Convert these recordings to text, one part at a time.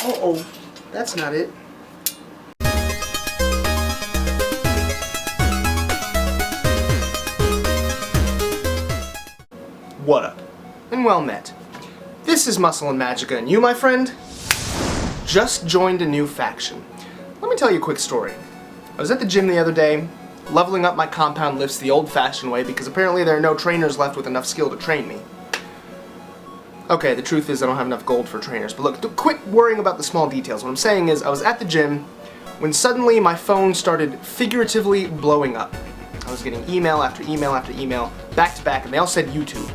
Uh-oh, that's not it. What up? And well met. This is Muscle and Magicka, and you, my friend, just joined a new faction. Let me tell you a quick story. I was at the gym the other day, leveling up my compound lifts the old-fashioned way because apparently there are no trainers left with enough skill to train me. Okay, the truth is I don't have enough gold for trainers, but look, quit worrying about the small details. What I'm saying is I was at the gym when suddenly my phone started figuratively blowing up. I was getting email after email after email, back to back, and they all said YouTube.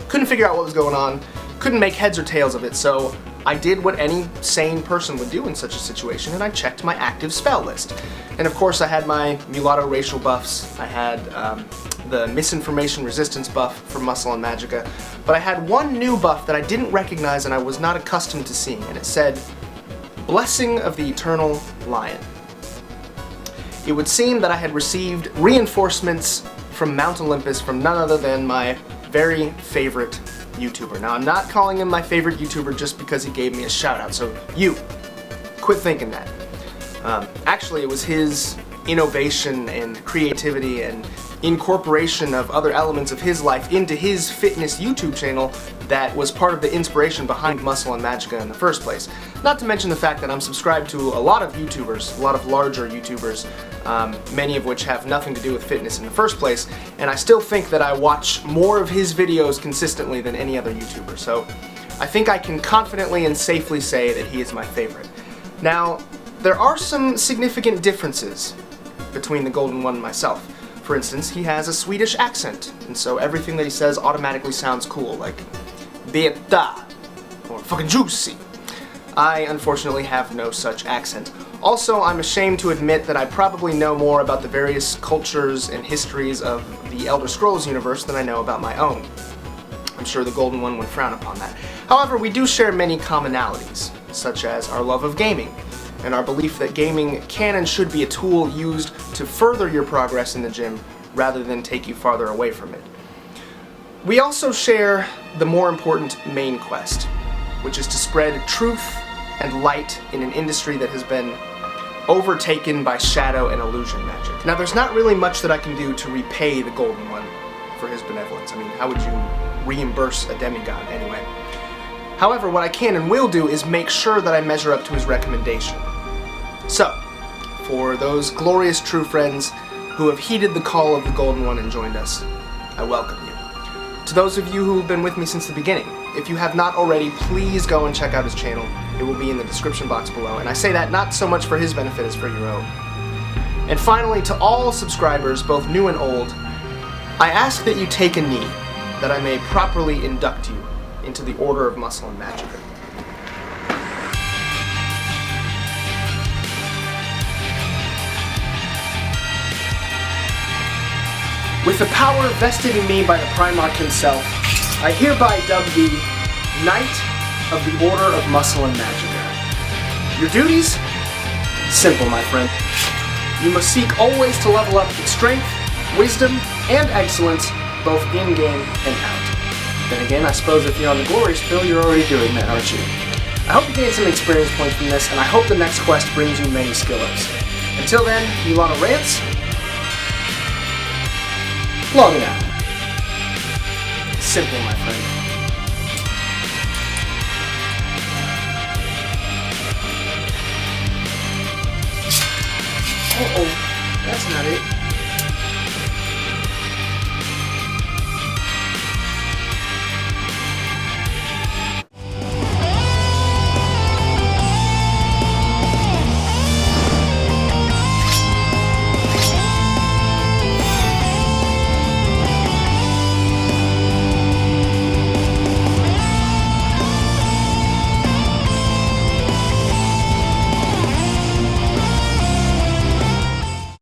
Couldn't figure out what was going on, couldn't make heads or tails of it, so I did what any sane person would do in such a situation, and I checked my active spell list. And of course I had my mulatto racial buffs, I had the misinformation resistance buff from Muscle and Magicka, but I had one new buff that I didn't recognize and I was not accustomed to seeing, and it said, Blessing of the Eternal Lion. It would seem that I had received reinforcements from Mount Olympus from none other than my very favorite YouTuber. Now, I'm not calling him my favorite YouTuber just because he gave me a shout out, so you, quit thinking that. Actually, it was his innovation and creativity and incorporation of other elements of his life into his fitness YouTube channel that was part of the inspiration behind Muscle and Magicka in the first place. Not to mention the fact that I'm subscribed to a lot of YouTubers, a lot of larger YouTubers, many of which have nothing to do with fitness in the first place, and I still think that I watch more of his videos consistently than any other YouTuber, so I think I can confidently and safely say that he is my favorite. Now, there are some significant differences between the Golden One and myself. For instance, he has a Swedish accent, and so everything that he says automatically sounds cool, like beta, or fucking juicy. I, unfortunately, have no such accent. Also, I'm ashamed to admit that I probably know more about the various cultures and histories of the Elder Scrolls universe than I know about my own. I'm sure the Golden One would frown upon that. However, we do share many commonalities, such as our love of gaming, and our belief that gaming can and should be a tool used to further your progress in the gym rather than take you farther away from it. We also share the more important main quest, which is to spread truth and light in an industry that has been overtaken by shadow and illusion magic. Now, there's not really much that I can do to repay the Golden One for his benevolence. I mean, how would you reimburse a demigod anyway? However, what I can and will do is make sure that I measure up to his recommendation. So, for those glorious true friends who have heeded the call of the Golden One and joined us, I welcome you. To those of you who have been with me since the beginning, if you have not already, please go and check out his channel. It will be in the description box below, and I say that not so much for his benefit as for your own. And finally, to all subscribers, both new and old, I ask that you take a knee, that I may properly induct you into the Order of Muscle and Magicka. With the power vested in me by the Primarch himself, I hereby dub thee Knight of the Order of Muscle and Magicka. Your duties? Simple, my friend. You must seek always to level up in strength, wisdom, and excellence, both in-game and out. Then again, I suppose if you're on the glorious pill, you're already doing that, aren't you? I hope you gain some experience points from this, and I hope the next quest brings you many skill ups. Until then, mulatto rants, logging out. Simple, my friend.